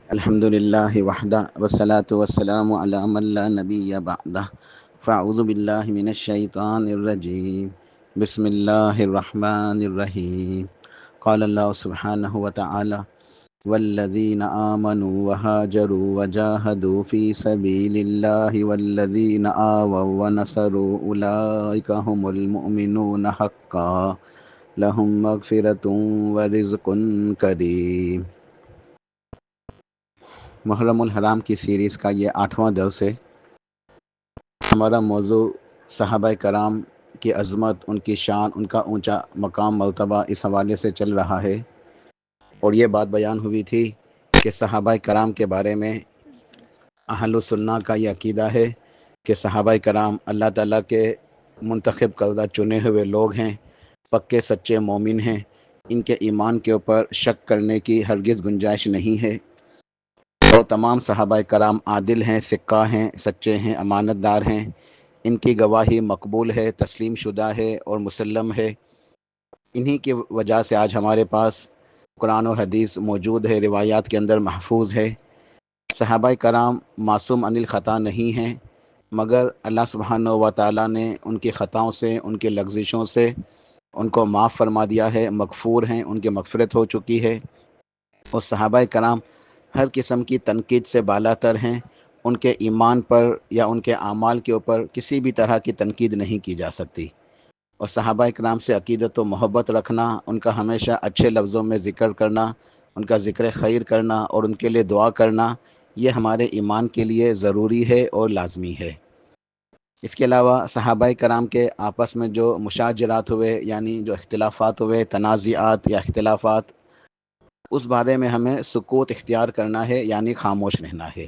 الحمد للہ وحدہ والصلاة والسلام علی من لا نبی بعدہ فاعوذ باللہ من الشیطان الرجیم بسم اللہ الرحمن الرحیم قال اللہ سبحانہ وتعالی والذین آمنوا وهاجروا وجاهدوا في سبيل الله والذین آووا ونصروا أولئک هم المؤمنون حقا لهم مغفرة ورزق کریم۔ محرم الحرام کی سیریز کا یہ 8واں درس ہے۔ ہمارا موضوع صحابہ کرام کی عظمت، ان کی شان، ان کا اونچا مقام مرتبہ اس حوالے سے چل رہا ہے، اور یہ بات بیان ہوئی تھی کہ صحابہ کرام کے بارے میں اہل سنہ کا یہ عقیدہ ہے کہ صحابہ کرام اللہ تعالیٰ کے منتخب کردہ چنے ہوئے لوگ ہیں، پکے سچے مومن ہیں، ان کے ایمان کے اوپر شک کرنے کی ہرگز گنجائش نہیں ہے، اور تمام صحابہ کرام عادل ہیں، سکہ ہیں، سچے ہیں، امانت دار ہیں، ان کی گواہی مقبول ہے، تسلیم شدہ ہے اور مسلم ہے۔ انہی کی وجہ سے آج ہمارے پاس قرآن اور حدیث موجود ہے، روایات کے اندر محفوظ ہے۔ صحابہ کرام معصوم عن الخطا نہیں ہیں، مگر اللہ سبحانہ و تعالیٰ نے ان کی خطاؤں سے، ان کی لغزشوں سے ان کو معاف فرما دیا ہے، مغفور ہیں، ان کی مغفرت ہو چکی ہے، اور صحابہ کرام ہر قسم کی تنقید سے بالاتر ہیں۔ ان کے ایمان پر یا ان کے اعمال کے اوپر کسی بھی طرح کی تنقید نہیں کی جا سکتی، اور صحابہ کرام سے عقیدت و محبت رکھنا، ان کا ہمیشہ اچھے لفظوں میں ذکر کرنا، ان کا ذکر خیر کرنا اور ان کے لیے دعا کرنا، یہ ہمارے ایمان کے لیے ضروری ہے اور لازمی ہے۔ اس کے علاوہ صحابہ کرام کے آپس میں جو مشاجرات ہوئے، یعنی جو اختلافات ہوئے، تنازعات یا اختلافات، اس بارے میں ہمیں سکوت اختیار کرنا ہے، یعنی خاموش رہنا ہے،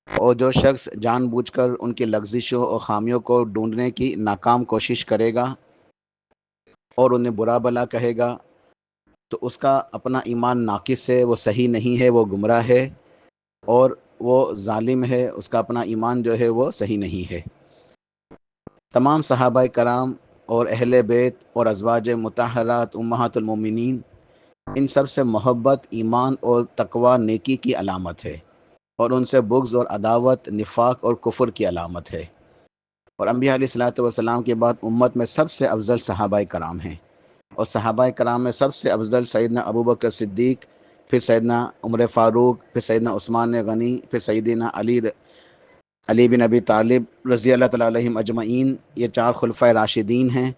اور جو شخص جان بوجھ کر ان کی لغزشوں اور خامیوں کو ڈھونڈنے کی ناکام کوشش کرے گا اور انہیں برا بھلا کہے گا، تو اس کا اپنا ایمان ناقص ہے، وہ صحیح نہیں ہے، وہ گمراہ ہے اور وہ ظالم ہے، اس کا اپنا ایمان جو ہے وہ صحیح نہیں ہے۔ تمام صحابہ کرام اور اہل بیت اور ازواج مطہرات امہات المومنین، ان سب سے محبت ایمان اور تقوی نیکی کی علامت ہے، اور ان سے بغض اور عداوت نفاق اور کفر کی علامت ہے، اور انبیاء علیہ الصلوۃ والسلام کے بعد امت میں سب سے افضل صحابہ کرام ہیں، اور صحابہ کرام میں سب سے افضل سیدنا ابوبکر صدیق، پھر سیدنا عمر فاروق، پھر سیدنا عثمان غنی، پھر سیدنا علی بن ابی طالب رضی اللہ تعالیٰ علیہم اجمعین، یہ 4 خلفۂ راشدین ہیں۔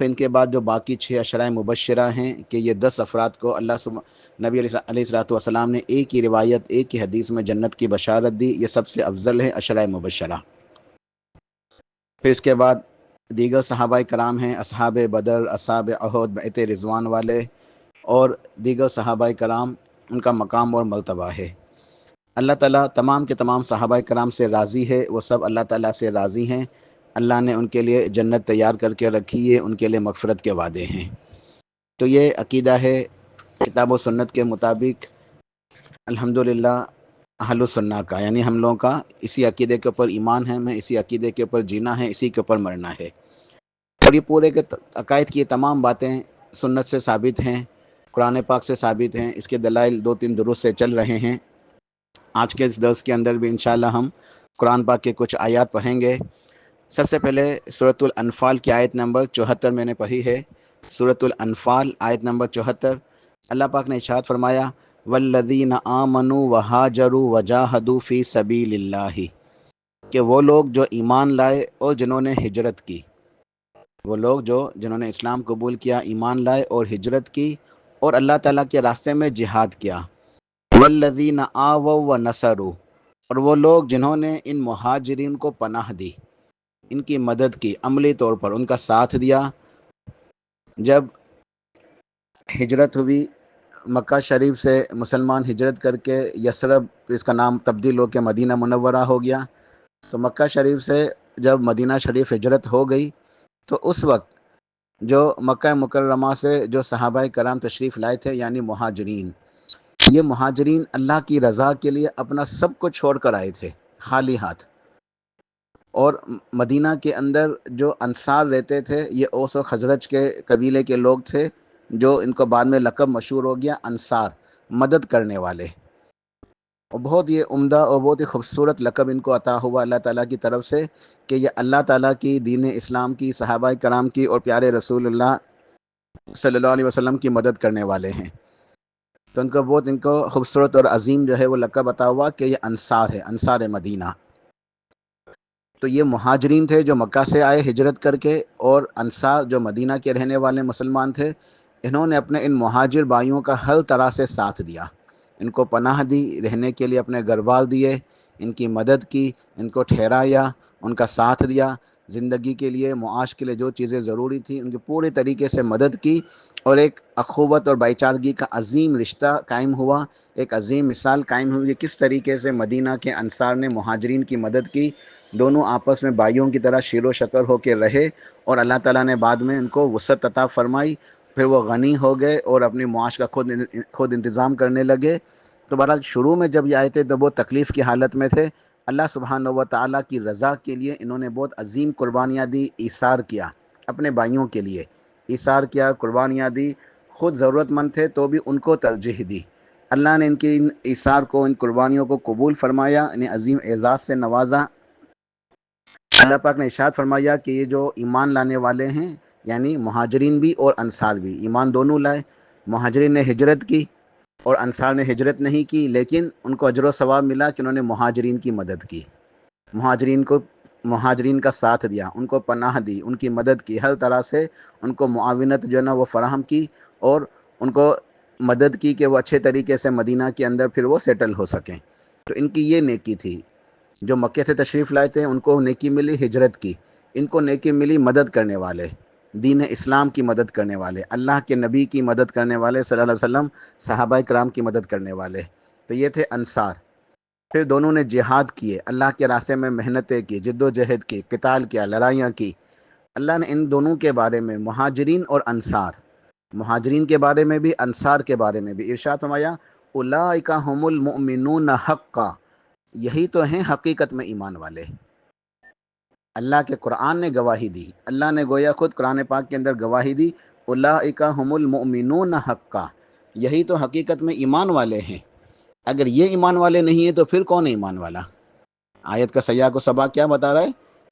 پھر ان کے بعد جو باقی 6 عشرۂ مبشرہ ہیں، کہ یہ 10 افراد کو نبی علیہ الصلوۃ والسلام نے ایک ہی روایت، ایک ہی حدیث میں جنت کی بشارت دی، یہ سب سے افضل ہے عشرۂ مبشرہ۔ پھر اس کے بعد دیگر صحابہ کرام ہیں، اصحاب بدر، اصحاب احد، بیعت رضوان والے اور دیگر صحابہ کرام، ان کا مقام اور مرتبہ ہے۔ اللہ تعالیٰ تمام کے تمام صحابہ کرام سے راضی ہے، وہ سب اللہ تعالیٰ سے راضی ہیں، اللہ نے ان کے لیے جنت تیار کر کے رکھی ہے، ان کے لیے مغفرت کے وعدے ہیں۔ تو یہ عقیدہ ہے کتاب و سنت کے مطابق الحمدللہ اہل سنہ کا، یعنی ہم لوگوں کا اسی عقیدے کے اوپر ایمان ہے، ہمیں اسی عقیدے کے اوپر جینا ہے، اسی کے اوپر مرنا ہے، اور یہ پورے کے عقائد کی تمام باتیں سنت سے ثابت ہیں، قرآن پاک سے ثابت ہیں، اس کے دلائل 2-3 دروس سے چل رہے ہیں۔ آج کے اس درس کے اندر بھی انشاءاللہ ہم قرآن پاک کے کچھ آیات پڑھیں گے۔ سب سے پہلے سورۃ الانفال کی آیت نمبر 74 میں نے پڑھی ہے۔ سورۃ الانفال آیت نمبر 74، اللہ پاک نے ارشاد فرمایا والذین آمنوا وہاجروا وجاہدوا فی سبیل اللہ، کہ وہ لوگ جو ایمان لائے اور جنہوں نے ہجرت کی، وہ لوگ جنہوں نے اسلام قبول کیا، ایمان لائے اور ہجرت کی اور اللہ تعالیٰ کے راستے میں جہاد کیا، والذین آووا ونصروا، اور وہ لوگ جنہوں نے ان مہاجرین کو پناہ دی، ان کی مدد کی، عملی طور پر ان کا ساتھ دیا۔ جب ہجرت ہوئی مکہ شریف سے، مسلمان ہجرت کر کے یثرب، اس کا نام تبدیل ہو کے مدینہ منورہ ہو گیا، تو مکہ شریف سے جب مدینہ شریف ہجرت ہو گئی، تو اس وقت جو مکہ مکرمہ سے جو صحابہ کرام تشریف لائے تھے، یعنی مہاجرین، یہ مہاجرین اللہ کی رضا کے لیے اپنا سب کو چھوڑ کر آئے تھے خالی ہاتھ، اور مدینہ کے اندر جو انصار رہتے تھے، یہ اوس و خزرج کے قبیلے کے لوگ تھے، جو ان کو بعد میں لقب مشہور ہو گیا انصار، مدد کرنے والے۔ اور بہت یہ عمدہ اور بہت ہی خوبصورت لقب ان کو عطا ہوا اللہ تعالیٰ کی طرف سے کہ یہ اللہ تعالیٰ کی دین اسلام کی، صحابہ کرام کی اور پیارے رسول اللہ صلی اللہ علیہ وسلم کی مدد کرنے والے ہیں۔ تو ان کو خوبصورت اور عظیم جو ہے وہ لقب عطا ہوا کہ یہ انصار ہے، انصار مدینہ۔ تو یہ مہاجرین تھے جو مکہ سے آئے ہجرت کر کے، اور انصار جو مدینہ کے رہنے والے مسلمان تھے، انہوں نے اپنے ان مہاجر بھائیوں کا ہر طرح سے ساتھ دیا، ان کو پناہ دی، رہنے کے لیے اپنے گھر بار دیے، ان کی مدد کی، ان کو ٹھہرایا، ان کا ساتھ دیا، زندگی کے لیے، معاش کے لیے جو چیزیں ضروری تھیں ان کی پورے طریقے سے مدد کی، اور ایک اخوت اور بھائی چارگی کا عظیم رشتہ قائم ہوا، ایک عظیم مثال قائم ہوئی کہ کس طریقے سے مدینہ کے انصار نے مہاجرین کی مدد کی، دونوں آپس میں بھائیوں کی طرح شیر و شکر ہو کے رہے، اور اللہ تعالیٰ نے بعد میں ان کو وسعت عطا فرمائی، پھر وہ غنی ہو گئے اور اپنی معاش کا خود انتظام کرنے لگے۔ تو بہرحال شروع میں جب یہ آئے تھے تو وہ تکلیف کی حالت میں تھے، اللہ سبحانہ و تعالیٰ کی رضا کے لیے انہوں نے بہت عظیم قربانیاں دی، ایثار کیا اپنے بھائیوں کے لیے، ایثار کیا، قربانیاں دی، خود ضرورت مند تھے تو بھی ان کو ترجیح دی۔ اللہ نے ان کی ان ایثار کو، ان قربانیوں کو قبول فرمایا، انہیں عظیم اعزاز سے نوازا۔ اللہ پاک نے ارشاد فرمایا کہ یہ جو ایمان لانے والے ہیں، یعنی مہاجرین بھی اور انصار بھی، ایمان دونوں لائے، مہاجرین نے ہجرت کی اور انصار نے ہجرت نہیں کی، لیکن ان کو اجر و ثواب ملا کہ انہوں نے مہاجرین کی مدد کی، مہاجرین کا ساتھ دیا، ان کو پناہ دی، ان کی مدد کی، ہر طرح سے ان کو معاونت جو ہے نا وہ فراہم کی، اور ان کو مدد کی کہ وہ اچھے طریقے سے مدینہ کے اندر پھر وہ سیٹل ہو سکیں۔ تو ان کی یہ نیکی تھی۔ جو مکے سے تشریف لائے تھے ان کو نیکی ملی ہجرت کی، ان کو نیکی ملی مدد کرنے والے، دین اسلام کی مدد کرنے والے، اللہ کے نبی کی مدد کرنے والے صلی اللہ علیہ وسلم، صحابہ کرام کی مدد کرنے والے۔ تو یہ تھے انصار۔ پھر دونوں نے جہاد کیے، اللہ کے راستے میں محنتیں کی، جد و جہد کی، قتال کیا، لڑائیاں کی۔ اللہ نے ان دونوں کے بارے میں، مہاجرین اور انصار، مہاجرین کے بارے میں بھی، انصار کے بارے میں بھی ارشاد فرمایا اولئک هم المؤمنون حقا، یہی تو ہیں حقیقت میں ایمان والے۔ اللہ کے قرآن نے گواہی دی، اللہ نے گویا خود قرآن پاک کے اندر گواہی دی، اولئک هم المؤمنون حقا، یہی تو حقیقت میں ایمان والے ہیں۔ اگر یہ ایمان والے نہیں ہیں تو پھر کون ہے ایمان والا؟ آیت کا سیاق و سباق کیا بتا رہا ہے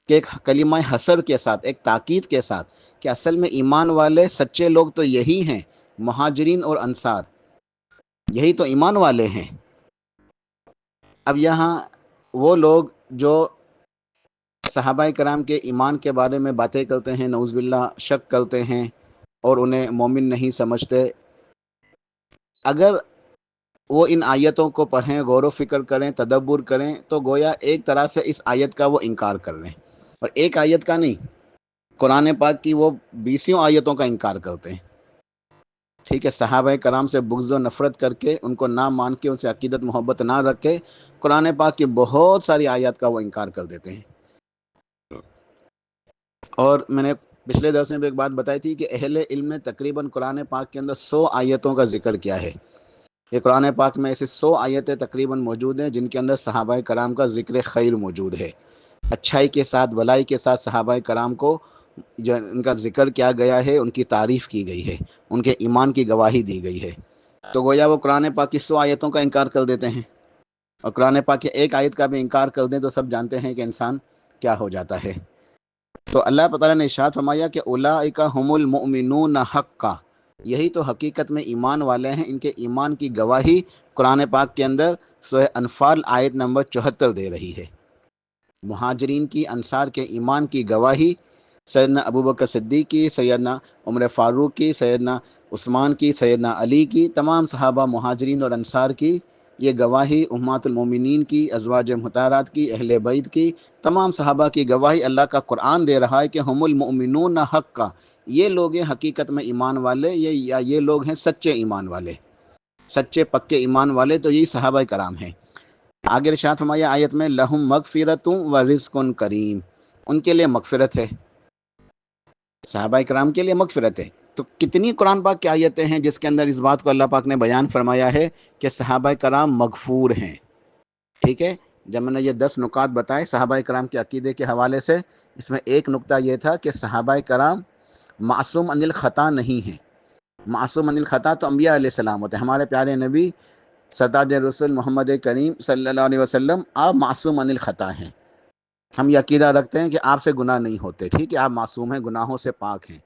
کہ ایک کلمہ حصر کے ساتھ، ایک تاکید کے ساتھ، کہ اصل میں ایمان والے سچے لوگ تو یہی ہیں، مہاجرین اور انصار، یہی تو ایمان والے ہیں۔ اب یہاں وہ لوگ جو صحابہ کرام کے ایمان کے بارے میں باتیں کرتے ہیں، نعوذ باللہ شک کرتے ہیں اور انہیں مومن نہیں سمجھتے، اگر وہ ان آیتوں کو پڑھیں، غور و فکر کریں، تدبر کریں، تو گویا ایک طرح سے اس آیت کا وہ انکار کر رہے ہیں، اور ایک آیت کا نہیں، قرآن پاک کی وہ 20 آیتوں کا انکار کرتے ہیں۔ ٹھیک ہے، صحابہ کرام سے بغض و نفرت کر کے، ان کو نہ مان کے، ان سے عقیدت محبت نہ رکھ کے، قرآن پاک کی بہت ساری آیات کا وہ انکار کر دیتے ہیں۔ اور میں نے پچھلے درس میں بھی ایک بات بتائی تھی کہ اہل علم نے تقریباً قرآن پاک کے اندر 100 آیتوں کا ذکر کیا ہے۔ یہ قرآن پاک میں ایسے 100 آیتیں تقریباً موجود ہیں جن کے اندر صحابہ کرام کا ذکر خیر موجود ہے، اچھائی کے ساتھ، بھلائی کے ساتھ صحابہ کرام کو جو ان کا ذکر کیا گیا ہے، ان کی تعریف کی گئی ہے، ان کے ایمان کی گواہی دی گئی ہے۔ تو گویا وہ قرآن پاک کی 100 آیتوں کا انکار کر دیتے ہیں، اور قرآن پاک کی ایک آیت کا بھی انکار کر دیں تو سب جانتے ہیں کہ انسان کیا ہو جاتا ہے۔ تو اللہ تعالیٰ نے ارشاد فرمایا کہ اولئک هم المؤمنون حقا، یہی تو حقیقت میں ایمان والے ہیں، ان کے ایمان کی گواہی قرآن پاک کے اندر سورہ انفال آیت نمبر 74 دے رہی ہے۔ مہاجرین کی، انصار کے ایمان کی گواہی سیدنا ابوبکر صدیق کی، سیدنا عمر فاروق کی، سیدنا عثمان کی، سیدنا علی کی، تمام صحابہ مہاجرین اور انصار کی یہ گواہی، امہات المومنین کی، ازواج مطہرات کی، اہل بیت کی، تمام صحابہ کی گواہی اللہ کا قرآن دے رہا ہے کہ ہم المؤمنون حقا، یہ لوگ ہیں حقیقت میں ایمان والے، یہ لوگ ہیں سچے ایمان والے، سچے پکے ایمان والے، تو یہی صحابہ کرام ہیں۔ آگے ارشاد فرمایا آیت میں لہم مغفرۃ و رزق کریم، ان کے لیے مغفرت ہے، صحابہ کرام کے لیے مغفرت ہے۔ تو کتنی قرآن پاک کی آیتیں ہیں جس کے اندر اس بات کو اللہ پاک نے بیان فرمایا ہے کہ صحابہ کرام مغفور ہیں۔ ٹھیک ہے، جب میں نے یہ 10 نکات بتائے صحابہ کرام کے عقیدے کے حوالے سے، اس میں ایک نکتہ یہ تھا کہ صحابہ کرام معصوم عن الخطا نہیں ہیں۔ معصوم عن الخطا تو انبیاء علیہ السلام ہوتے ہیں، ہمارے پیارے نبی سرتاج رسول محمد کریم صلی اللہ علیہ وسلم آپ معصوم عن الخطا ہیں. ہم یہ عقیدہ رکھتے ہیں کہ آپ سے گناہ نہیں ہوتے، ٹھیک ہے، آپ معصوم ہیں، گناہوں سے پاک ہیں.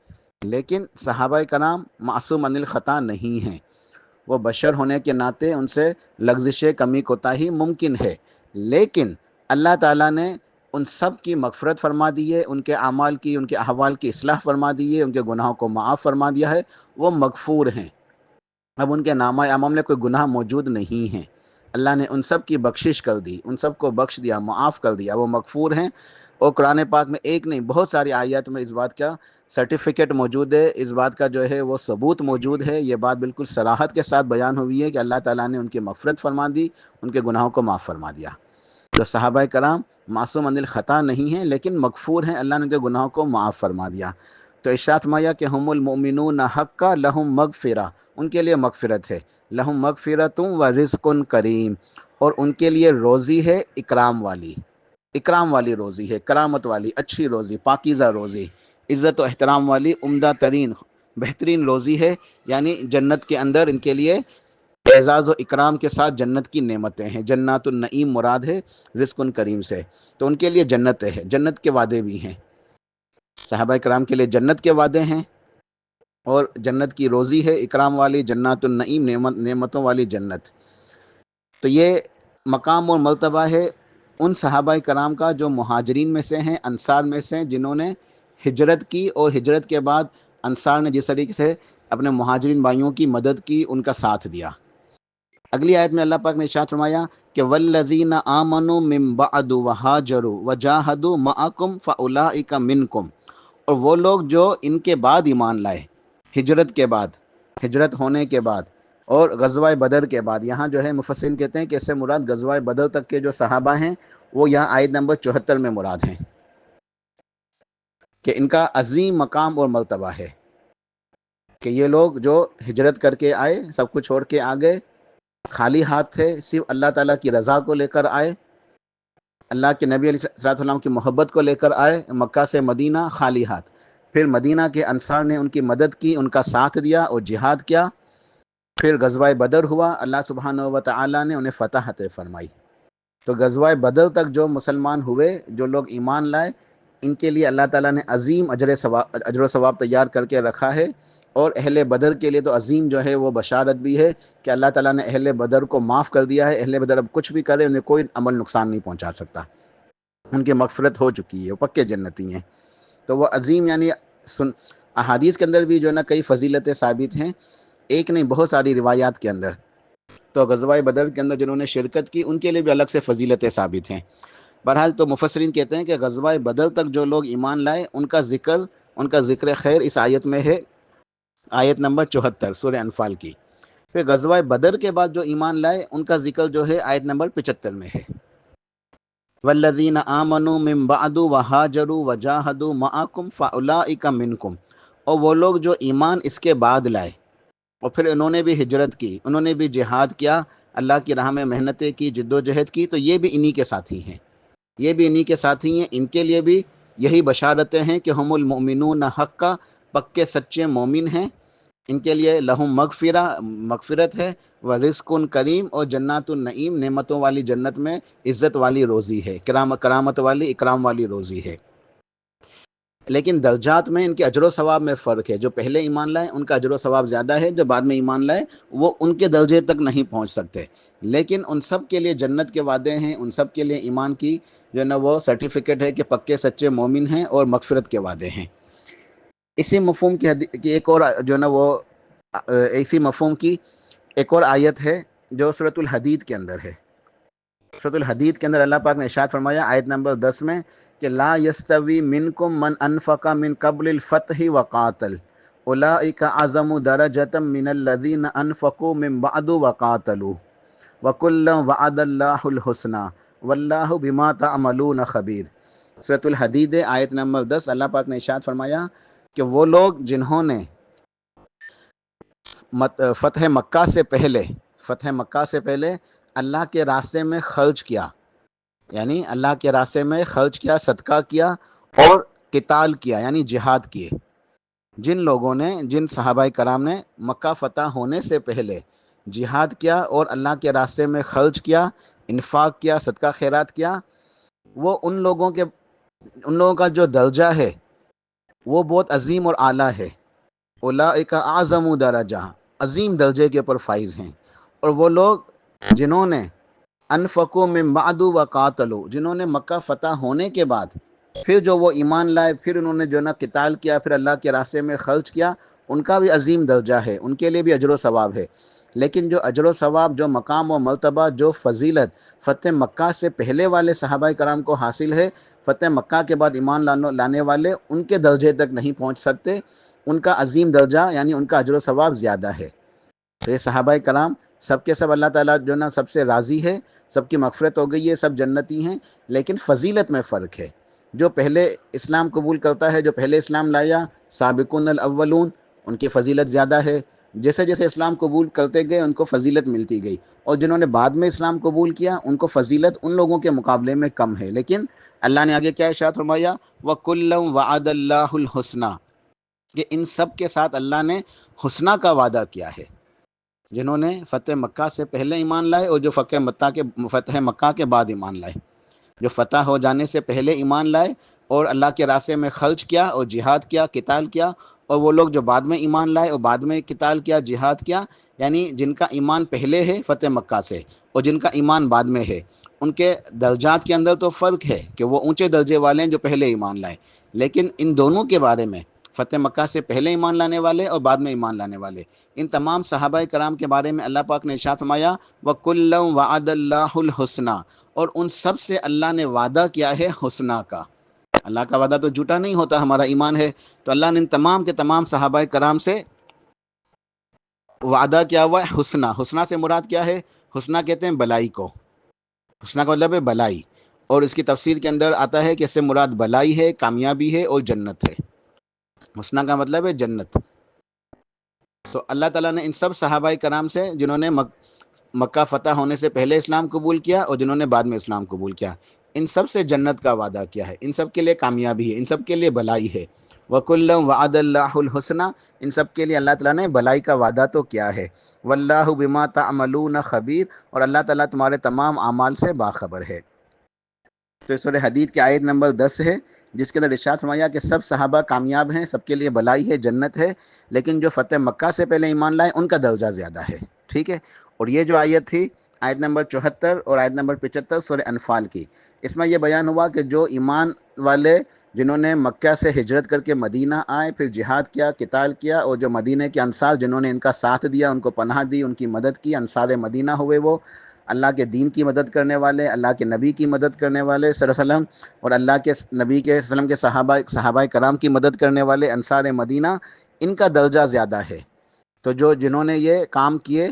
لیکن صحابہ کرام معصوم عن الخطا نہیں ہیں. وہ بشر ہونے کے ناطے ان سے لغزش کمی کوتاہی ممکن ہے، لیکن اللہ تعالیٰ نے ان سب کی مغفرت فرما دی ہے، ان کے اعمال کی، ان کے احوال کی اصلاح فرما دی ہے، ان کے گناہوں کو معاف فرما دیا ہے. وہ مغفور ہیں. اب ان کے نامہ اعمال میں کوئی گناہ موجود نہیں ہے. اللہ نے ان سب کی بخشش کر دی، ان سب کو بخش دیا، معاف کر دیا. وہ مغفور ہیں. اور قرآن پاک میں ایک نہیں بہت ساری آیات میں اس بات کا سرٹیفکیٹ موجود ہے، اس بات کا جو ہے وہ ثبوت موجود ہے. یہ بات بالکل صراحت کے ساتھ بیان ہوئی ہے کہ اللہ تعالیٰ نے ان کی مغفرت فرما دی، ان کے گناہوں کو معاف فرما دیا. تو صحابہ کرام معصوم عن الخطا نہیں ہیں، لیکن مغفور ہیں، اللہ نے ان کے گناہوں کو معاف فرما دیا. تو ارشاد فرمایا کہ ہم المؤمنون حقا لہم مغفرہ، ان کے لیے مغفرت ہے. لہم مغفرۃ و رزق کریم، اور ان کے لیے روزی ہے اکرام والی. اکرام والی روزی ہے، کرامت والی، اچھی روزی، پاکیزہ روزی، عزت و احترام والی، عمدہ ترین، بہترین روزی ہے. یعنی جنت کے اندر ان کے لیے اعزاز و اکرام کے ساتھ جنت کی نعمتیں ہیں. جنات النعیم مراد ہے رزق کریم سے. تو ان کے لیے جنت ہے، جنت کے وعدے بھی ہیں. صحابہ کرام کے لیے جنت کے وعدے ہیں اور جنت کی روزی ہے اکرام والی، جنات النعیم، نعمتوں والی جنت. تو یہ مقام اور مرتبہ ہے ان صحابہ کرام کا جو مہاجرین میں سے ہیں، انصار میں سے ہیں، جنہوں نے ہجرت کی، اور ہجرت کے بعد انصار نے جس طریقے سے اپنے مہاجرین بھائیوں کی مدد کی، ان کا ساتھ دیا. اگلی آیت میں اللہ پاک نے ارشاد فرمایا کہ والذین آمنوا من بعد وہاجروا وجاہدوا معکم فاولئک منکم، اور وہ لوگ جو ان کے بعد ایمان لائے، ہجرت کے بعد، ہجرت ہونے کے بعد اور غزوہ بدر کے بعد. یہاں جو ہے مفسرین کہتے ہیں کہ اس سے مراد غزوہ بدر تک کے جو صحابہ ہیں وہ یہاں آیت نمبر 74 میں مراد ہیں، کہ ان کا عظیم مقام اور مرتبہ ہے کہ یہ لوگ جو ہجرت کر کے آئے، سب کچھ چھوڑ کے آ گئے، خالی ہاتھ تھے، صرف اللہ تعالیٰ کی رضا کو لے کر آئے، اللہ کے نبی علیہ الصلوۃ والسلام کی محبت کو لے کر آئے مکہ سے مدینہ خالی ہاتھ. پھر مدینہ کے انصار نے ان کی مدد کی، ان کا ساتھ دیا اور جہاد کیا. پھر غزوہ بدر ہوا، اللہ سبحانہ و تعالیٰ نے انہیں فتح عطا فرمائی. تو غزوہ بدر تک جو مسلمان ہوئے، جو لوگ ایمان لائے، ان کے لیے اللہ تعالیٰ نے عظیم اجر و ثواب تیار کر کے رکھا ہے. اور اہل بدر کے لیے تو عظیم جو ہے وہ بشارت بھی ہے کہ اللہ تعالیٰ نے اہل بدر کو معاف کر دیا ہے. اہل بدر اب کچھ بھی کرے انہیں کوئی عمل نقصان نہیں پہنچا سکتا، ان کی مغفرت ہو چکی ہے، وہ پکے جنتی ہیں. تو وہ عظیم، یعنی احادیث کے اندر بھی جو ہے نا کئی فضیلتیں ثابت ہیں، ایک نہیں بہت ساری روایات کے اندر. تو غزوہ بدر کے اندر جنہوں نے شرکت کی ان کے لیے بھی الگ سے فضیلتیں ثابت ہیں. بہرحال تو مفسرین کہتے ہیں کہ غزوہ بدر تک جو لوگ ایمان لائے ان کا ذکر خیر اس آیت میں ہے، آیت نمبر 74 سورہ انفال کی. پھر غزوہ بدر کے بعد جو ایمان لائے ان کا ذکر جو ہے آیت نمبر 75 میں ہے. والذین آمنوا من بعد وہاجروا وجاہدوا معکم فاولئک منکم، اور وہ لوگ جو ایمان اس کے بعد لائے اور پھر انہوں نے بھی ہجرت کی، انہوں نے بھی جہاد کیا، اللہ کی راہ میں محنتیں کی، جد و جہد کی، تو یہ بھی انہی کے ساتھی ہیں، یہ بھی انہی کے ساتھی ہیں. ان کے لیے بھی یہی بشارتیں ہیں کہ ہم المؤمنون حقا، پکے سچے مومن ہیں. ان کے لیے لہم مغفرت ہے، و رزق کریم، اور جنات النعیم، نعمتوں والی جنت میں عزت والی روزی ہے، کرامت والی، اکرام والی روزی ہے. لیکن درجات میں ان کے اجر و ثواب میں فرق ہے. جو پہلے ایمان لائے ان کا اجر و ثواب زیادہ ہے، جو بعد میں ایمان لائے وہ ان کے درجے تک نہیں پہنچ سکتے. لیکن ان سب کے لیے جنت کے وعدے ہیں، ان سب کے لیے ایمان کی جو ہے نا وہ سرٹیفکیٹ ہے کہ پکے سچے مومن ہیں، اور مغفرت کے وعدے ہیں. اسی مفہوم کی ایک اور جو ہے نا وہ اسی مفہوم کی ایک اور آیت ہے جو سورۃ الحدید کے اندر ہے. سورۃ الحدید کے اندر اللہ پاک نے ارشاد فرمایا آیت نمبر 10 میں کہ لا یستوی منکم من انفق من قبل الفتح وقاتل اولئک اعظم درجۃ من الذین انفقوا من بعد وقاتلوا وکلا وعد اللہ الحسنی واللہ بما تعملون خبیر. سورۃ الحدید آیت نمبر 10، اللہ پاک نے ارشاد فرمایا کہ وہ لوگ جنہوں نے فتح مکہ سے پہلے اللہ کے راستے میں خرچ کیا، یعنی اللہ کے راستے میں خرچ کیا، صدقہ کیا اور قتال کیا یعنی جہاد کیے. جن صحابہ کرام نے مکہ فتح ہونے سے پہلے جہاد کیا اور اللہ کے راستے میں خرچ کیا، انفاق کیا، صدقہ خیرات کیا، وہ ان لوگوں کا جو درجہ ہے وہ بہت عظیم اور اعلیٰ ہے۔ اولئک اعظم درجہ، عظیم درجے کے اوپر فائز ہیں۔ اور وہ لوگ جنہوں نے انفقوا من بعد وقاتلوا، جنہوں نے مکہ فتح ہونے کے بعد پھر جو وہ ایمان لائے، پھر انہوں نے جو نا قتال کیا، پھر اللہ کے راستے میں خرچ کیا، ان کا بھی عظیم درجہ ہے، ان کے لیے بھی اجر و ثواب ہے۔ لیکن جو اجر و ثواب، جو مقام و مرتبہ، جو فضیلت فتح مکہ سے پہلے والے صحابہ کرام کو حاصل ہے، فتح مکہ کے بعد ایمان لانے والے ان کے درجے تک نہیں پہنچ سکتے۔ ان کا عظیم درجہ یعنی ان کا اجر و ثواب زیادہ ہے۔ تو یہ صحابہ کرام سب کے سب اللہ تعالیٰ جو نا سب سے راضی ہے، سب کی مغفرت ہو گئی ہے، سب جنتی ہیں، لیکن فضیلت میں فرق ہے۔ جو پہلے اسلام قبول کرتا ہے، جو پہلے اسلام لایا، سابقون الاولون، ان کی فضیلت زیادہ ہے۔ جیسے جیسے اسلام قبول کرتے گئے ان کو فضیلت ملتی گئی، اور جنہوں نے بعد میں اسلام قبول کیا ان کو فضیلت ان لوگوں کے مقابلے میں کم ہے۔ لیکن اللہ نے آگے کیا ارشاد فرمایا، وَكُلًّا وَعَدَ اللَّهُ الْحُسْنَىٰ، کہ ان سب کے ساتھ اللہ نے حسنہ کا وعدہ کیا ہے۔ جنہوں نے فتح مکہ سے پہلے ایمان لائے اور جو فتح مکہ کے بعد ایمان لائے، جو فتح ہو جانے سے پہلے ایمان لائے اور اللہ کے راستے میں خرچ کیا اور جہاد کیا، قتال کیا، اور وہ لوگ جو بعد میں ایمان لائے اور بعد میں قتال کیا، جہاد کیا، یعنی جن کا ایمان پہلے ہے فتح مکہ سے اور جن کا ایمان بعد میں ہے، ان کے درجات کے اندر تو فرق ہے کہ وہ اونچے درجے والے ہیں جو پہلے ایمان لائے، لیکن ان دونوں کے بارے میں، فتح مکہ سے پہلے ایمان لانے والے اور بعد میں ایمان لانے والے، ان تمام صحابہ کرام کے بارے میں اللہ پاک نے ارشاد فرمایا وَكُلًّا وَعَدَ اللَّهُ الْحُسْنَىٰ، اور ان سب سے اللہ نے وعدہ کیا ہے حسنہ کا۔ اللہ کا وعدہ تو جھوٹا نہیں ہوتا، ہمارا ایمان ہے، تو اللہ نے ان تمام کے تمام صحابہ کرام سے وعدہ کیا ہوا ہے حسنہ۔ حسنہ سے مراد کیا ہے؟ حسنہ کہتے ہیں بلائی کو، حسنہ کا مطلب ہے بلائی، اور اس کی تفسیر کے اندر آتا ہے کہ اس سے مراد بلائی ہے، کامیابی ہے اور جنت ہے۔ حسنہ کا مطلب ہے جنت۔ تو اللہ تعالیٰ نے ان سب صحابہ کرام سے جنہوں نے مکہ فتح ہونے سے پہلے اسلام قبول کیا اور جنہوں نے بعد میں اسلام قبول کیا، ان سب سے جنت کا وعدہ کیا ہے، ان سب کے لیے کامیابی ہے، ان سب کے لیے بلائی ہے۔ وَكُلًّا وَعَدَ اللَّهُ الْحُسْنَىٰ، ان سب کے لیے اللہ تعالیٰ نے بلائی کا وعدہ تو کیا ہے۔ وَاللَّهُ بِمَا تَعْمَلُونَ خَبِيرٌ، اور اللہ تعالیٰ تمہارے تمام اعمال سے باخبر ہے۔ تو سورہ حدید کی آیت نمبر 10 ہے، جس کے اندر ارشاد فرمایا کہ سب صحابہ کامیاب ہیں، سب کے لیے بلائی ہے، جنت ہے، لیکن جو فتح مکہ سے پہلے ایمان لائے ان کا درجہ زیادہ ہے۔ ٹھیک ہے، اور یہ جو آیت تھی، آیت نمبر 74 اور آیت نمبر 75 سورہ انفال کی، اس میں یہ بیان ہوا کہ جو ایمان والے جنہوں نے مکہ سے ہجرت کر کے مدینہ آئے، پھر جہاد کیا، قتال کیا، اور جو مدینہ کے انصار جنہوں نے ان کا ساتھ دیا، ان کو پناہ دی، ان کی مدد کی، انصار مدینہ ہوئے، وہ اللہ کے دین کی مدد کرنے والے، اللہ کے نبی کی مدد کرنے والے صلی اللہ علیہ وسلم، اور اللہ کے نبی کے وسلم کے صحابہ کرام کی مدد کرنے والے انصار مدینہ، ان کا درجہ زیادہ ہے۔ تو جنہوں نے یہ کام کیے،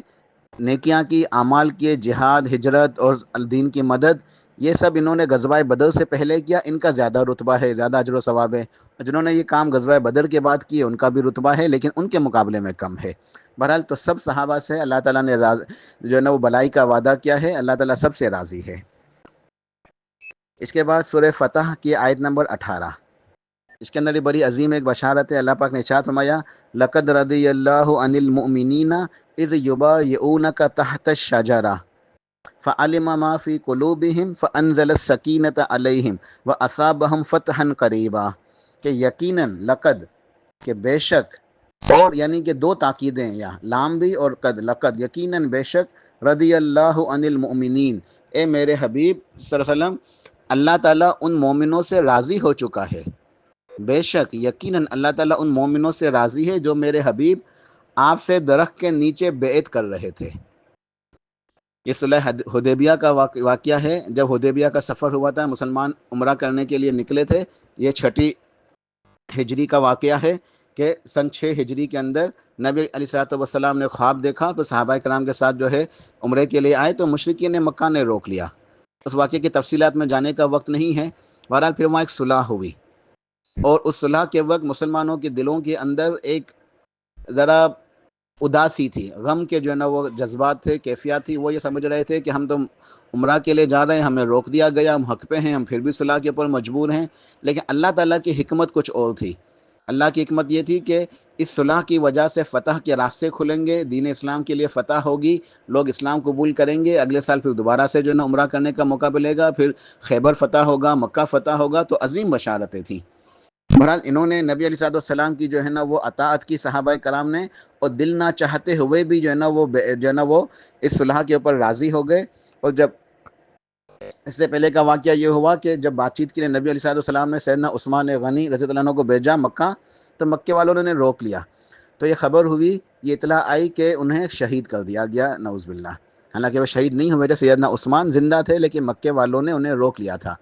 نیکیاں کی، اعمال کیے، جہاد، ہجرت اور دین کی مدد، یہ سب انہوں نے غزوہ بدر سے پہلے کیا، ان کا زیادہ رتبہ ہے، زیادہ اجر و ثواب ہے، اور جنہوں نے یہ کام غزوہ بدر کے بعد کیے ان کا بھی رتبہ ہے، لیکن ان کے مقابلے میں کم ہے۔ بہرحال تو سب صحابہ سے اللہ تعالیٰ نے جو ہے نا وہ بلائی کا وعدہ کیا ہے، اللہ تعالیٰ سب سے راضی ہے۔ اس کے بعد سورہ فتح کی آیت نمبر 18، اس کے اندر یہ بڑی عظیم ایک بشارت ہے۔ اللہ پاک نے ارشاد فرمایا لَقَدْ رَضِيَ اللَّهُ عَنِ الْمُؤْمِنِينَ إِذْ يُبَايِعُونَكَ تَحْتَ الشَّجَرَةِ فَعَلِمَ مَا فِي قُلُوبِهِمْ فَأَنزَلَ السَّكِينَةَ عَلَيْهِمْ وَأَصَابَهُمْ فَتْحًا قَرِيبًا، کہ یقیناً، لقد، کہ بے شک، اور یعنی کہ دو تاکیدیں ہیں یہاں، لام بھی اور قد، لقد، یقیناً بے شک، رضی اللہ عن المؤمنین، اے میرے حبیب صلی اللہ علیہ وسلم، اللہ تعالیٰ ان مومنوں سے راضی ہو چکا ہے۔ بے شک، یقیناً اللہ تعالیٰ ان مومنوں سے راضی ہے جو میرے حبیب آپ سے درخت کے نیچے بیعت کر رہے تھے۔ یہ صلح حدیبیہ کا واقعہ ہے، جب حدیبیہ کا سفر ہوا تھا، مسلمان عمرہ کرنے کے لیے نکلے تھے۔ یہ 6 ہجری کا واقعہ ہے کہ سن 6 ہجری کے اندر نبی علیہ السلام نے خواب دیکھا، تو صحابہ کرام کے ساتھ جو ہے عمرے کے لیے آئے، تو مشرکین مکہ نے روک لیا۔ اس واقعے کی تفصیلات میں جانے کا وقت نہیں ہے، بہرحال پھر وہاں ایک صلح ہوئی، اور اس صلح کے وقت مسلمانوں کے دلوں کے اندر ایک ذرا اداسی تھی، غم کے جو ہے نا وہ جذبات تھے، کیفیات تھی، وہ یہ سمجھ رہے تھے کہ ہم تو عمرہ کے لیے جا رہے ہیں، ہمیں روک دیا گیا، ہم حق پہ ہیں، ہم پھر بھی صلح کے اوپر مجبور ہیں، لیکن اللہ تعالیٰ کی حکمت کچھ اور تھی۔ اللہ کی حکمت یہ تھی کہ اس صلح کی وجہ سے فتح کے راستے کھلیں گے، دین اسلام کے لیے فتح ہوگی، لوگ اسلام قبول کریں گے، اگلے سال پھر دوبارہ سے جو ہے نا عمرہ کرنے کا موقع ملے گا، پھر خیبر فتح ہوگا، مکہ فتح ہوگا، تو عظیم بشارتیں تھیں۔ بہرحال انہوں نے نبی علیہ السلام کی جو ہے نا وہ اطاعت کی صحابہ کرام نے، اور دل نہ چاہتے ہوئے بھی جو ہے نا وہ اس صلح کے اوپر راضی ہو گئے۔ اور جب اس سے پہلے کا واقعہ یہ ہوا کہ جب بات چیت کے لیے نبی علیہ السلام نے سیدنا عثمان غنی رضی اللہ عنہ کو بھیجا مکہ، تو مکے والوں نے روک لیا، تو یہ خبر ہوئی، یہ اطلاع آئی کہ انہیں شہید کر دیا گیا، نعوذ باللہ۔ حالانکہ وہ شہید نہیں ہوئے تھے، سیدنا عثمان زندہ تھے، لیکن مکے والوں نے انہیں روک لیا تھا۔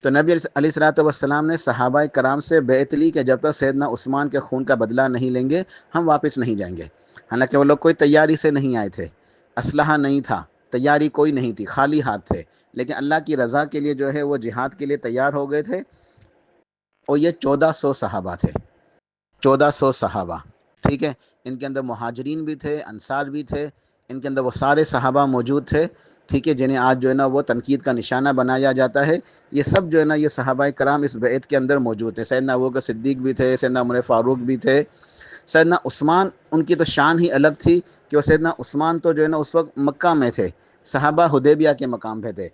تو نبی علیہ الصلوۃ والسلام نے صحابہ کرام سے بیعت لی کہ جب تک سیدنا عثمان کے خون کا بدلہ نہیں لیں گے ہم واپس نہیں جائیں گے۔ حالانکہ وہ لوگ کوئی تیاری سے نہیں آئے تھے، اسلحہ نہیں تھا، تیاری کوئی نہیں تھی، خالی ہاتھ تھے، لیکن اللہ کی رضا کے لیے جو ہے وہ جہاد کے لیے تیار ہو گئے تھے۔ اور یہ 1400 صحابہ تھے، 1400 صحابہ، ٹھیک ہے۔ ان کے اندر مہاجرین بھی تھے، انصار بھی تھے، ان کے اندر وہ سارے صحابہ موجود تھے، ٹھیک ہے، جنہیں آج جو ہے نا وہ تنقید کا نشانہ بنایا جاتا ہے۔ یہ سب جو ہے نا یہ صحابہ کرام اس بیعت کے اندر موجود تھے۔ سیدنا ابوبکر صدیق بھی تھے، سیدنا عمر فاروق بھی تھے، سیدنا عثمان، ان کی تو شان ہی الگ تھی کہ وہ سیدنا عثمان تو جو ہے نا اس وقت مکہ میں تھے، صحابہ حدیبیہ کے مقام پہ تھے۔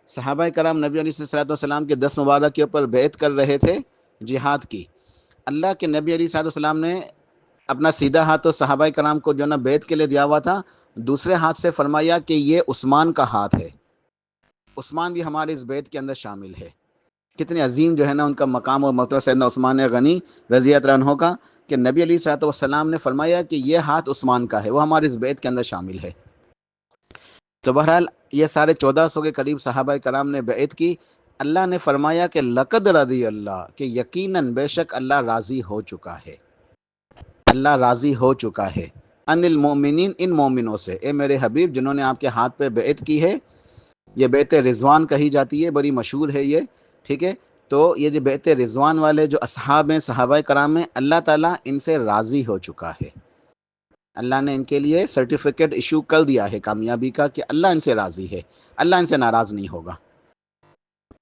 صحابہ کرام نبی علیہ السلام کے 10 مبارک کے اوپر بیعت کر رہے تھے جہاد کی۔ اللہ کے نبی علیہ السلام نے اپنا سیدھا ہاتھ تو صحابہ کرام کو جو نا بیعت کے لیے دیا ہوا تھا، دوسرے ہاتھ سے فرمایا کہ یہ عثمان کا ہاتھ ہے، عثمان بھی ہمارے اس بیعت کے اندر شامل ہے۔ کتنے عظیم جو ہے نا ان کا مقام اور مرتبہ سیدنا عثمان غنی رضی اللہ عنہ کا، کہ نبی علیہ السلام نے فرمایا کہ یہ ہاتھ عثمان کا ہے، وہ ہمارے اس بیعت کے اندر شامل ہے۔ تو بہرحال یہ سارے 1400 کے قریب صحابہ کرام نے بیعت کی۔ اللہ نے فرمایا کہ لقد رضی اللہ، کہ یقیناً بے شک اللہ راضی ہو چکا ہے، اللہ راضی ہو چکا ہے، ان المؤمنین، ان مومنوں سے، اے میرے حبیب جنہوں نے آپ کے ہاتھ پہ بیعت کی ہے۔ یہ بیعت رضوان کہی جاتی ہے، بڑی مشہور ہے یہ، ٹھیک ہے۔ تو یہ جو بیعت رضوان والے جو اصحاب ہیں، صحابہ کرام ہیں، اللہ تعالیٰ ان سے راضی ہو چکا ہے۔ اللہ نے ان کے لیے سرٹیفکیٹ ایشو کر دیا ہے کامیابی کا، کہ اللہ ان سے راضی ہے، اللہ ان سے ناراض نہیں ہوگا۔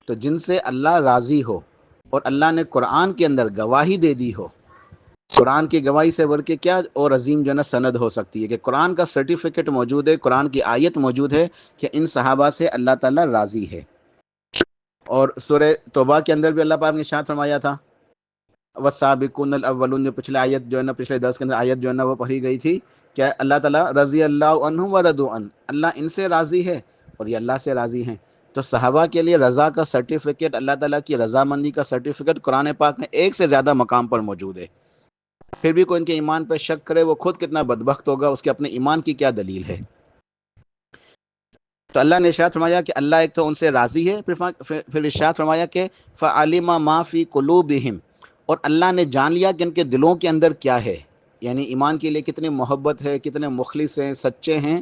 تو جن سے اللہ راضی ہو، اور اللہ نے قرآن کے اندر گواہی دے دی ہو، قرآن کی گواہی سے بڑھ کے کیا اور عظیم جو ہے سند ہو سکتی ہے، کہ قرآن کا سرٹیفکیٹ موجود ہے، قرآن کی آیت موجود ہے کہ ان صحابہ سے اللہ تعالیٰ راضی ہے۔ اور سورہ توبہ کے اندر بھی اللہ پاک نے ارشاد فرمایا تھا، والسابقون الاولون، جو پچھلے آیت جو ہے نا پچھلے 10 کے اندر آیت جو ہے نا وہ پڑھی گئی تھی، کہ اللہ تعالیٰ رضی اللہ عنہم ورضوا عنہ، اللہ ان سے راضی ہے اور یہ اللہ سے راضی ہیں۔ تو صحابہ کے لیے رضا کا سرٹیفکیٹ، اللہ تعالیٰ کی رضامندی کا سرٹیفکیٹ قرآن پاک میں ایک سے زیادہ مقام پر موجود ہے۔ پھر بھی کوئی ان کے ایمان پہ شک کرے، وہ خود کتنا بدبخت ہوگا، اس کے اپنے ایمان کی کیا دلیل ہے۔ تو اللہ نے ارشاد فرمایا کہ اللہ ایک تو ان سے راضی ہے، پھر ارشاد فرمایا کہ فَعَلِمَ مَا فِي قُلُوبِهِمْ، اور اللہ نے جان لیا کہ ان کے دلوں کے اندر کیا ہے، یعنی ایمان کے لیے کتنی محبت ہے، کتنے مخلص ہیں، سچے ہیں،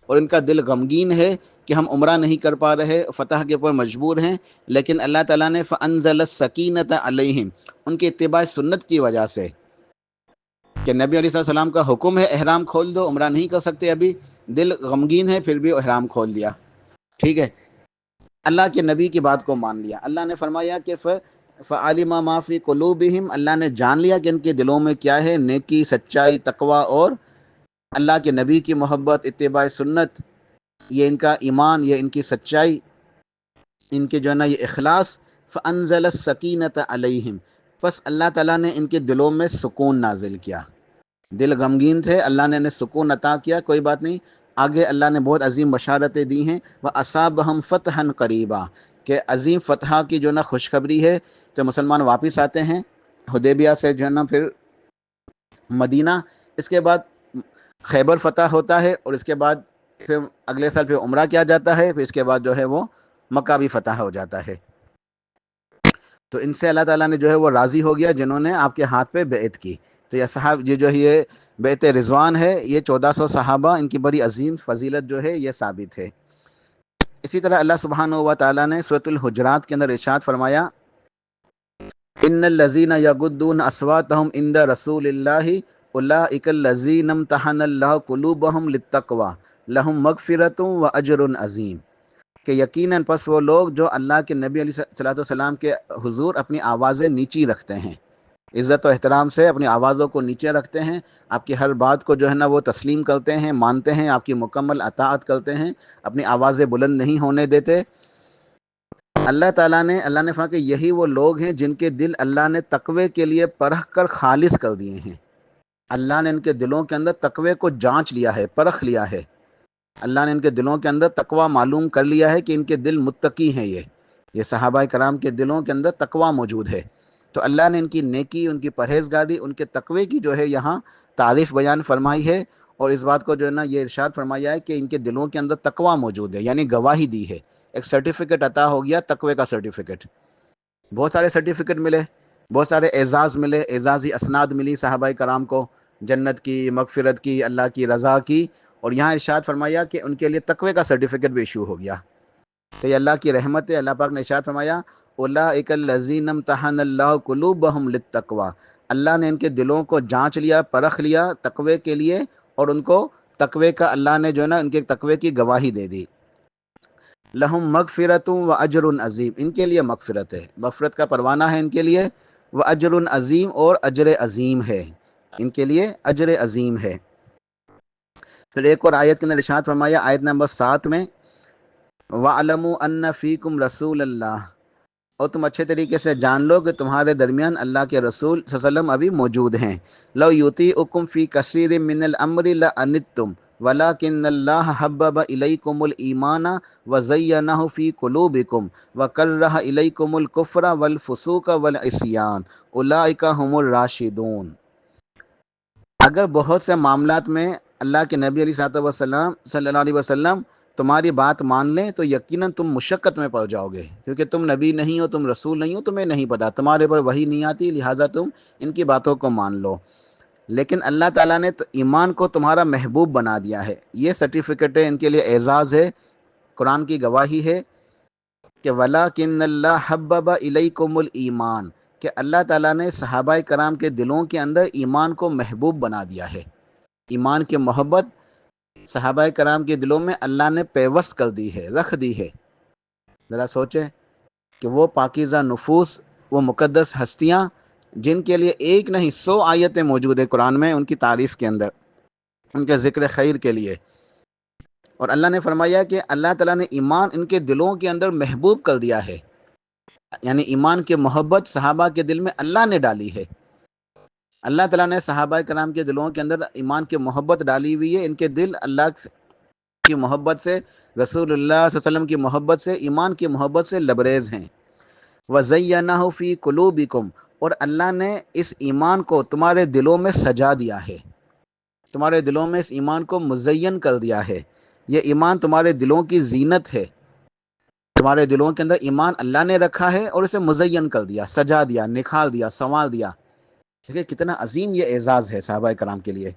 اور ان کا دل غمگین ہے کہ ہم عمرہ نہیں کر پا رہے، فتح کے اوپر مجبور ہیں، لیکن اللہ تعالیٰ نے فَأَنزَلَ السَّكِينَةَ عَلَيْهِمْ، ان کے اتباع سنت کی وجہ سے، کہ نبی علیہ السلام کا حکم ہے احرام کھول دو، عمرہ نہیں کر سکتے ابھی، دل غمگین ہے پھر بھی احرام کھول دیا، ٹھیک ہے، اللہ کے نبی کی بات کو مان لیا۔ اللہ نے فرمایا کہ فَعَلِمَ مَا فِي قُلُوبِهِمْ، اللہ نے جان لیا کہ ان کے دلوں میں کیا ہے، نیکی، سچائی، تقوی، اور اللہ کے نبی کی محبت، اتباع سنت، یہ ان کا ایمان، یہ ان کی سچائی، ان کے جو ہے نا یہ اخلاص۔ فَأَنزَلَ السَّكِينَةَ عَلَيْهِمْ، بس اللہ تعالیٰ نے ان کے دلوں میں سکون نازل کیا، دل غمگین تھے، اللہ نے انہیں سکون عطا کیا۔ کوئی بات نہیں، آگے اللہ نے بہت عظیم بشارتیں دی ہیں، وَأَصَابَهُمْ فَتْحًا قَرِيبًا، کہ عظیم فتح کی جو نا خوشخبری ہے۔ تو مسلمان واپس آتے ہیں حدیبیہ سے جو ہے نا پھر مدینہ، اس کے بعد خیبر فتح ہوتا ہے، اور اس کے بعد پھر اگلے سال پھر عمرہ کیا جاتا ہے، پھر اس کے بعد جو ہے وہ مکہ بھی فتح ہو جاتا ہے۔ تو ان سے اللہ تعالیٰ نے جو ہے وہ راضی ہو گیا جنہوں نے آپ کے ہاتھ پہ بیعت کی۔ تو یہ جو یہ بیعت رضوان ہے، یہ 1400 صحابہ، ان کی بڑی عظیم فضیلت جو ہے یہ ثابت ہے۔ اسی طرح اللہ سبحانہ و تعالیٰ نے سورۃ الحجرات کے اندر ارشاد فرمایا، ان الذین یغضون اصواتهم عند رسول اللہ اولئک الذین امتحن اللہ قلوبهم للتقوی لہم مغفرۃ واجر عظیم، کہ یقیناً پس وہ لوگ جو اللہ کے نبی علیہ الصلوۃ والسلام کے حضور اپنی آوازیں نیچی رکھتے ہیں، عزت و احترام سے اپنی آوازوں کو نیچے رکھتے ہیں، آپ کی ہر بات کو جو ہے نا وہ تسلیم کرتے ہیں، مانتے ہیں، آپ کی مکمل اطاعت کرتے ہیں، اپنی آوازیں بلند نہیں ہونے دیتے۔ اللہ نے فرمایا کہ یہی وہ لوگ ہیں جن کے دل اللہ نے تقوی کے لیے پرکھ کر خالص کر دیے ہیں۔ اللہ نے ان کے دلوں کے اندر تقوی کو جانچ لیا ہے، پرکھ لیا ہے۔ اللہ نے ان کے دلوں کے اندر تقوی معلوم کر لیا ہے کہ ان کے دل متقی ہیں۔ یہ صحابہ کرام کے دلوں کے اندر تقوی موجود ہے، تو اللہ نے ان کی نیکی، ان کی پرہیزگاری، ان کے تقوی کی جو ہے یہاں تعریف بیان فرمائی ہے، اور اس بات کو جو ہے نا یہ ارشاد فرمایا ہے کہ ان کے دلوں کے اندر تقوی موجود ہے، یعنی گواہی دی ہے، ایک سرٹیفکیٹ عطا ہو گیا، تقوی کا سرٹیفکیٹ۔ بہت سارے سرٹیفکیٹ ملے، بہت سارے اعزاز ملے، اعزازی اسناد ملی صحابہ کرام کو، جنت کی، مغفرت کی، اللہ کی رضا کی، اور یہاں ارشاد فرمایا کہ ان کے لیے تقوی کا سرٹیفکیٹ بھی ایشو ہو گیا۔ تو یہ اللہ کی رحمت ہے۔ اللہ پاک نے ارشاد فرمایا اولئک الذین امتحن اللہ قلوبہم للتقوی، اللہ نے ان کے دلوں کو جانچ لیا، پرکھ لیا تقوی کے لیے، اور ان کو تقوی کا اللہ نے جو ہے نا ان کے تقوی کی گواہی دے دی۔ لہم مغفرۃ و اجر عظیم، ان کے لیے مغفرت ہے، مغفرت کا پروانہ ہے ان کے لیے، و اجر عظیم، اور اجر عظیم ہے، ان کے لیے اجر عظیم ہے۔ پھر ایک اور آیت کے اندر ارشاد فرمایا، آیت نمبر 7 میں، وَاعْلَمُوا أَنَّ فِيكُمْ رَسُولَ اللَّهِ، اور تم اچھے طریقے سے جان لو کہ تمہارے درمیان اللہ کے رسول صلی اللہ علیہ وسلم ابھی موجود ہیں۔ لَوْ يُطِيعُكُمْ فِي كَثِيرٍ مِّنَ الْأَمْرِ لَأَنِتُّمْ وَلَٰكِنَّ اللَّهَ حَبَّبَ إِلَيْكُمُ الْإِيمَانَ وَزَيَّنَهُ فِي قُلُوبِكُمْ وَكَرَّهَ إِلَيْكُمُ الْكُفْرَ وَالْفُسُوقَ وَالْعِصْيَانَ أُولَٰئِكَ هُمُ الرَّاشِدُونَ۔ اگر بہت سے معاملات میں اللہ کے نبی علیہ الصلوۃ والسلام صلی اللہ علیہ وسلم تمہاری بات مان لیں تو یقیناً تم مشقت میں پڑ جاؤ گے، کیونکہ تم نبی نہیں ہو، تم رسول نہیں ہو، تمہیں نہیں پتا، تمہارے پر وحی نہیں آتی، لہٰذا تم ان کی باتوں کو مان لو۔ لیکن اللہ تعالیٰ نے تو ایمان کو تمہارا محبوب بنا دیا ہے، یہ سرٹیفکیٹ ہے، ان کے لیے اعزاز ہے، قرآن کی گواہی ہے کہ وَلَٰكِنَّ اللَّهَ حَبَّبَ إِلَيْكُمُ الْإِيمَانَ، کہ اللہ تعالیٰ نے صحابہ کرام کے دلوں کے اندر ایمان کو محبوب بنا دیا ہے۔ ایمان کی محبت صحابہ کرام کے دلوں میں اللہ نے پیوست کر دی ہے، رکھ دی ہے۔ ذرا سوچیں کہ وہ پاکیزہ نفوس، وہ مقدس ہستیاں جن کے لیے ایک نہیں 100 آیتیں موجود ہیں قرآن میں ان کی تعریف کے اندر، ان کے ذکر خیر کے لیے، اور اللہ نے فرمایا کہ اللہ تعالیٰ نے ایمان ان کے دلوں کے اندر محبوب کر دیا ہے، یعنی ایمان کی محبت صحابہ کے دل میں اللہ نے ڈالی ہے۔ اللہ تعالیٰ نے صحابہ کرام کے دلوں کے اندر ایمان کی محبت ڈالی ہوئی ہے، ان کے دل اللہ کی محبت سے، رسول اللہ صلی اللہ علیہ وسلم کی محبت سے، ایمان کی محبت سے لبریز ہیں۔ وَزَيَّنَهُ فِي قُلُوبِكُمْ، اور اللہ نے اس ایمان کو تمہارے دلوں میں سجا دیا ہے، تمہارے دلوں میں اس ایمان کو مزین کر دیا ہے۔ یہ ایمان تمہارے دلوں کی زینت ہے، تمہارے دلوں کے اندر ایمان اللہ نے رکھا ہے اور اسے مزین کر دیا، سجا دیا، نکھار دیا، سنوار دیا۔ دیکھیں کتنا عظیم یہ اعزاز ہے صحابہ کرام کے لیے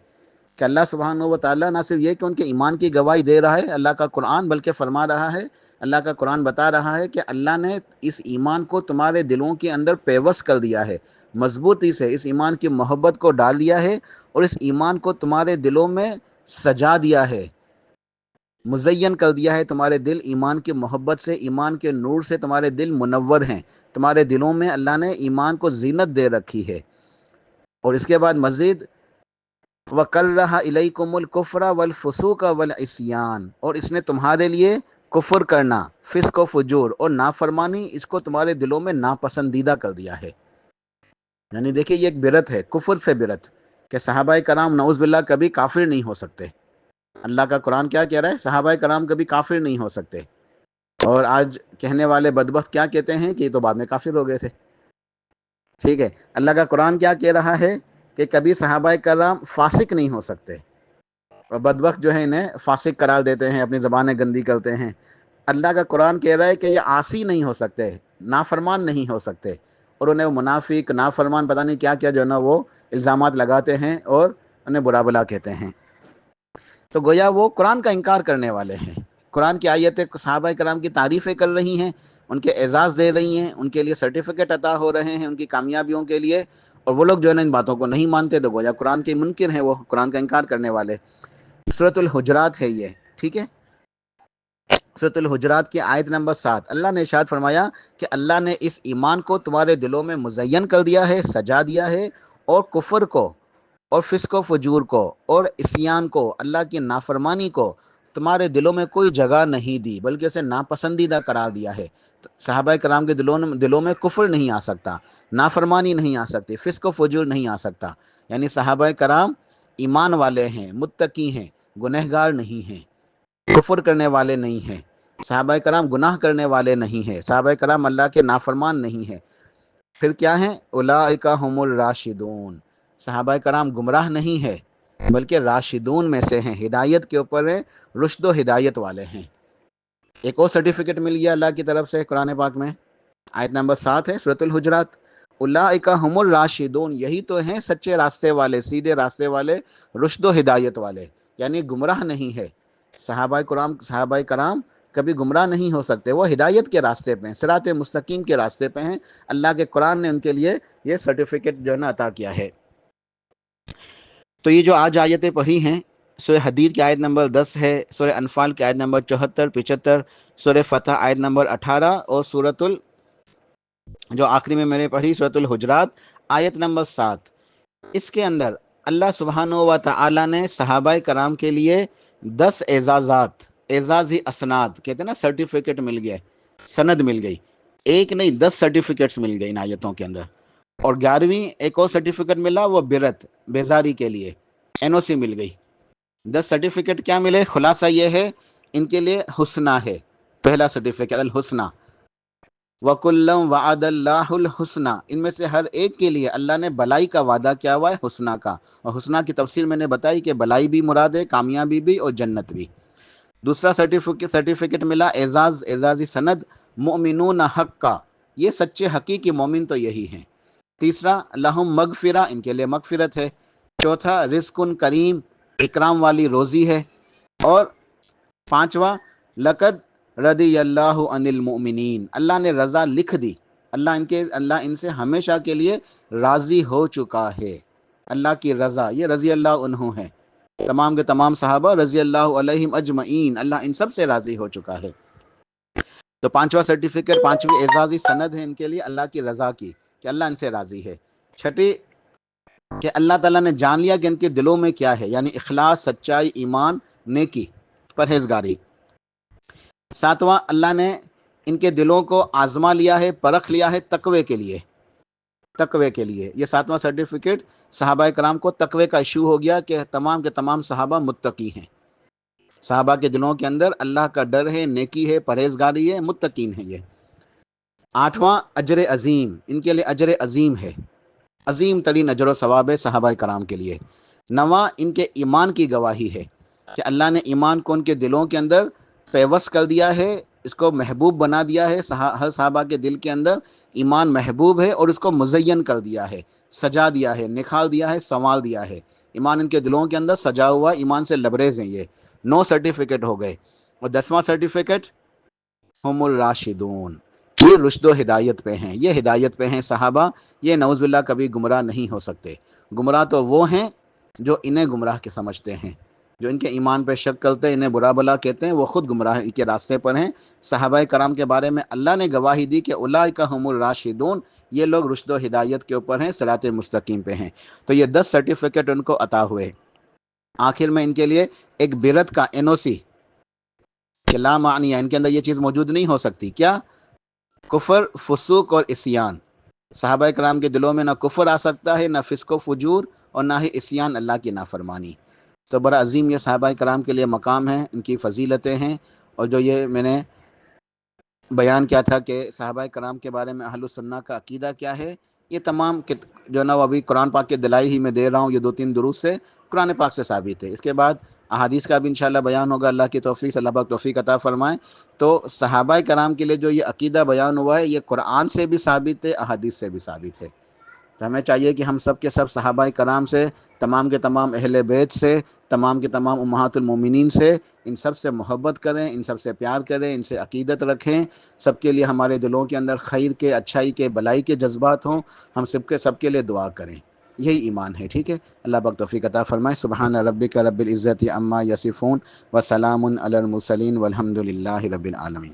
کہ اللہ سبحانہ و تعالیٰ نہ صرف یہ کہ ان کے ایمان کی گواہی دے رہا ہے اللہ کا قرآن، بلکہ فرما رہا ہے، اللہ کا قرآن بتا رہا ہے کہ اللہ نے اس ایمان کو تمہارے دلوں کے اندر پیوست کر دیا ہے، مضبوطی سے اس ایمان کی محبت کو ڈال دیا ہے، اور اس ایمان کو تمہارے دلوں میں سجا دیا ہے، مزین کر دیا ہے۔ تمہارے دل ایمان کی محبت سے، ایمان کے نور سے تمہارے دل منور ہیں، تمہارے دلوں میں اللہ نے ایمان کو زینت دے رکھی ہے۔ اور اس کے بعد مزید وَكَرَّهَ إِلَيْكُمُ الْكُفْرَ وَالْفُسُوقَ وَالْعِصْيَانَ، اور اس نے تمہارے لیے کفر کرنا، فسق و فجور اور نافرمانی، اس کو تمہارے دلوں میں ناپسندیدہ کر دیا ہے۔ یعنی دیکھیں یہ ایک برت ہے، کفر سے برت، کہ صحابہ کرام نعوذ باللہ کبھی کافر نہیں ہو سکتے۔ اللہ کا قرآن کیا کہہ رہا ہے؟ صحابہ کرام کبھی کافر نہیں ہو سکتے، اور آج کہنے والے بدبخت کیا کہتے ہیں کہ یہ تو بعد میں کافر ہو گئے تھے۔ ٹھیک ہے، اللہ کا قرآن کیا کہہ رہا ہے کہ کبھی صحابہ کرام فاسق نہیں ہو سکتے، اور بدبخت جو ہے انہیں فاسق قرار دیتے ہیں، اپنی زبانیں گندی کرتے ہیں۔ اللہ کا قرآن کہہ رہا ہے کہ یہ عاصی نہیں ہو سکتے، نافرمان نہیں ہو سکتے، اور انہیں منافق، نافرمان، پتہ نہیں کیا کیا جو ہے نا وہ الزامات لگاتے ہیں اور انہیں برا بلا کہتے ہیں۔ تو گویا وہ قرآن کا انکار کرنے والے ہیں۔ قرآن کی آیتیں صحابہ کرام کی تعریفیں کر رہی ہیں، ان کے اعزاز دے رہی ہیں، ان کے لیے سرٹیفکیٹ عطا ہو رہے ہیں ان کی کامیابیوں کے لیے، اور وہ لوگ جو ہے نا ان باتوں کو نہیں مانتے، تو گویا قرآن کے منکر ہیں، وہ قرآن کا انکار کرنے والے۔ سورۃ الحجرات ہے یہ، ٹھیک ہے۔ سورۃ الحجرات کی آیت نمبر 7 اللہ نے ارشاد فرمایا کہ اللہ نے اس ایمان کو تمہارے دلوں میں مزین کر دیا ہے، سجا دیا ہے، اور کفر کو اور فسق و فجور کو اور عصیان کو، اللہ کی نافرمانی کو تمہارے دلوں میں کوئی جگہ نہیں دی، بلکہ اسے ناپسندیدہ قرار دیا ہے۔ صحابہ کرام کے دلوں میں کفر نہیں آ سکتا، نافرمانی نہیں آ سکتی، فسق و فجور نہیں آ سکتا، یعنی صحابہ کرام ایمان والے ہیں، متقی ہیں، گنہگار نہیں ہیں، کفر کرنے والے نہیں ہیں، صحابہ کرام گناہ کرنے والے نہیں ہیں، صحابہ کرام اللہ کے نافرمان نہیں ہیں۔ پھر کیا ہیں؟ اولئک هم الراشدون، صحابہ کرام گمراہ نہیں ہے بلکہ راشدون میں سے ہیں، ہدایت کے اوپر ہیں، رشد و ہدایت والے ہیں۔ ایک اور سرٹیفکیٹ مل گیا اللہ کی طرف سے قرآن پاک میں، آیت نمبر 7 ہے سورۃ الحجرات، اولئک هم الراشدون، یہی تو ہیں سچے راستے والے، سیدھے راستے والے، رشد و ہدایت والے، یعنی گمراہ نہیں ہے۔ صحابہ کرام کبھی گمراہ نہیں ہو سکتے، وہ ہدایت کے راستے پہ ہیں، صراط مستقیم کے راستے پہ ہیں۔ اللہ کے قرآن نے ان کے لیے یہ سرٹیفکیٹ جو ہے نا عطا کیا ہے۔ تو یہ جو آج آیتیں پڑھی ہیں، سورہ حدید کی آیت نمبر 10 ہے، سورہ انفال کی آیت نمبر 74 75، سورہ فتح آیت نمبر 18، اور جو آخری میں میں نے پڑھی سورۃ الحجرات آیت نمبر 7، اس کے اندر اللہ سبحانہ و تعالی نے صحابہ کرام کے لیے 10 اعزازات، اعزازی اسناد کہتے ہیں نا، سرٹیفکیٹ مل گئے، سند مل گئی، ایک نہیں 10 سرٹیفکیٹس مل گئے ان آیتوں کے اندر۔ اور 11ویں ایک اور سرٹیفکیٹ ملا، وہ برت، بیزاری کے لیے این او سی مل گئی۔ 10 سرٹیفکیٹ کیا ملے؟ خلاصہ یہ ہے ان کے لیے حسنہ ہے، پہلا سرٹیفکیٹ الحسنہ، وَكُلًّا وَعَدَ اللَّهُ الْحُسْنَى، ان میں سے ہر ایک کے لیے اللہ نے بلائی کا وعدہ کیا ہوا ہے، حسنہ کا۔ اور حسنہ کی تفسیر میں نے بتائی کہ بلائی بھی مراد ہے، کامیابی بھی اور جنت بھی۔ دوسرا سرٹیفکیٹ ملا اعزازی سند، مؤمنون حقا، یہ سچے حقیقی مومن تو یہی ہیں۔ تیسرا لہم مغفرہ، ان کے لیے مغفرت ہے۔ چوتھا رزق کریم، اکرام والی روزی ہے۔ اور پانچواں لقد رضی اللہ عن المؤمنین، اللہ نے رضا لکھ دی، اللہ ان سے ہمیشہ کے لیے راضی ہو چکا ہے۔ اللہ کی رضا، یہ رضی اللہ عنہ ہے، تمام کے تمام صحابہ رضی اللہ علیہم اجمعین، اللہ ان سب سے راضی ہو چکا ہے۔ تو پانچواں سرٹیفکیٹ، پانچویں اعزازی سند ہے ان کے لیے اللہ کی رضا کی، کہ اللہ ان سے راضی ہے۔ چھٹی کہ اللہ تعالیٰ نے جان لیا کہ ان کے دلوں میں کیا ہے، یعنی اخلاص، سچائی، ایمان، نیکی، پرہیزگاری۔ ساتواں اللہ نے ان کے دلوں کو آزما لیا ہے، پرکھ لیا ہے تقوی کے لیے، تقوی کے لیے۔ یہ ساتواں سرٹیفکیٹ، صحابہ کرام کو تقوی کا ایشو ہو گیا کہ تمام کے تمام صحابہ متقی ہیں، صحابہ کے دلوں کے اندر اللہ کا ڈر ہے، نیکی ہے، پرہیزگاری ہے، متقین ہیں یہ۔ آٹھواں اجر عظیم، ان کے لیے اجر عظیم ہے، عظیم ترین اجر و ثواب ہے صحابہ کرام کے لیے۔ نواں ان کے ایمان کی گواہی ہے کہ اللہ نے ایمان کو ان کے دلوں کے اندر پیوست کر دیا ہے، اس کو محبوب بنا دیا ہے، ہر صحابہ کے دل کے اندر ایمان محبوب ہے، اور اس کو مزین کر دیا ہے، سجا دیا ہے، نکھال دیا ہے، سنوار دیا ہے۔ ایمان ان کے دلوں کے اندر سجا ہوا، ایمان سے لبریز ہیں یہ۔ 9 سرٹیفکیٹ ہو گئے۔ اور 10واں سرٹیفکیٹ ہم الراشدون، یہ رشد و ہدایت پہ ہیں، یہ ہدایت پہ ہیں صحابہ، یہ نعوذ باللہ کبھی گمراہ نہیں ہو سکتے۔ گمراہ تو وہ ہیں جو انہیں گمراہ کے سمجھتے ہیں، جو ان کے ایمان پہ شک کرتے ہیں، انہیں برا بلا کہتے ہیں، وہ خود گمراہی کے راستے پر ہیں۔ صحابہ کرام کے بارے میں اللہ نے گواہی دی کہ اولئک هم الراشدون، یہ لوگ رشد و ہدایت کے اوپر ہیں، صراط مستقیم پہ ہیں۔ تو یہ 10 سرٹیفکیٹ ان کو عطا ہوئے۔ آخر میں ان کے لیے ایک برت کا این او سی کہ لا معنی ہے، ان کے اندر یہ چیز موجود نہیں ہو سکتی، کیا؟ کفر، فسوق اور عصیان۔ صحابہ کرام کے دلوں میں نہ کفر آ سکتا ہے، نہ فسق و فجور، اور نہ ہی عصیان، اللہ کی نافرمانی۔ تو بڑا عظیم یہ صحابہ کرام کے لیے مقام ہے، ان کی فضیلتیں ہیں۔ اور جو یہ میں نے بیان کیا تھا کہ صحابہ کرام کے بارے میں اہل السنہ کا عقیدہ کیا ہے، یہ تمام جو نا وہ ابھی قرآن پاک کے دلائل ہی میں دے رہا ہوں، یہ 2-3 دروس سے قرآن پاک سے ثابت ہے۔ اس کے بعد احادیث کا بھی انشاءاللہ بیان ہوگا، اللہ کی توفیق سے، اللہ پاک توفیق عطا فرمائیں۔ تو صحابہ کرام کے لیے جو یہ عقیدہ بیان ہوا ہے، یہ قرآن سے بھی ثابت ہے، احادیث سے بھی ثابت ہے۔ تو ہمیں چاہیے کہ ہم سب کے سب صحابہ کرام سے، تمام کے تمام اہل بیت سے، تمام کے تمام امہات المومنین سے، ان سب سے محبت کریں، ان سب سے پیار کریں، ان سے عقیدت رکھیں۔ سب کے لیے ہمارے دلوں کے اندر خیر کے، اچھائی کے، بلائی کے جذبات ہوں، ہم سب کے لیے دعا کریں۔ یہی ایمان ہے. ٹھیک ہے، اللہ پاک توفیق عطا فرمائے. سبحان ربک رب العزت عما یصفون وسلام علی المرسلین والحمد للہ رب العالمین.